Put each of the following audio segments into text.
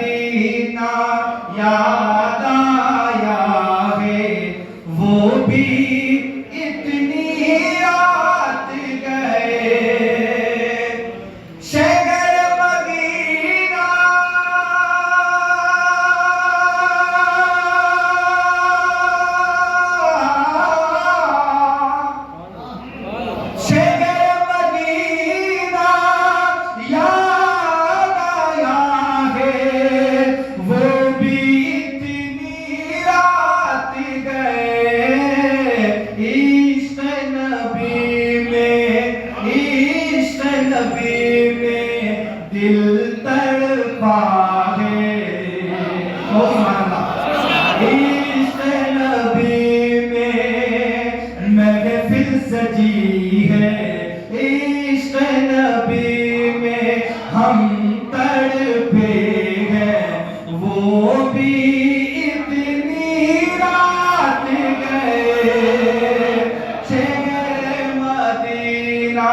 مدینہ یاد آیا ہے، وہ بھی اتنی رات گئے، شہر مدینہ دل تڑپا ہے، عشق نبی میں محفل سجی ہے، عشق نبی میں ہم تڑپے ہیں، وہ بھی اتنی رات گئے، شہر مدینہ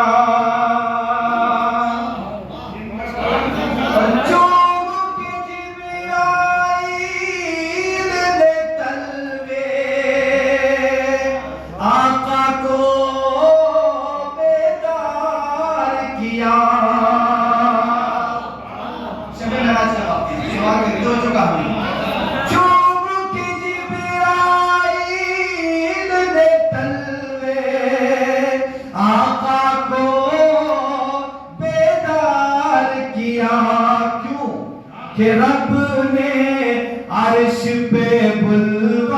کہ رب نے عرش پہ بلوا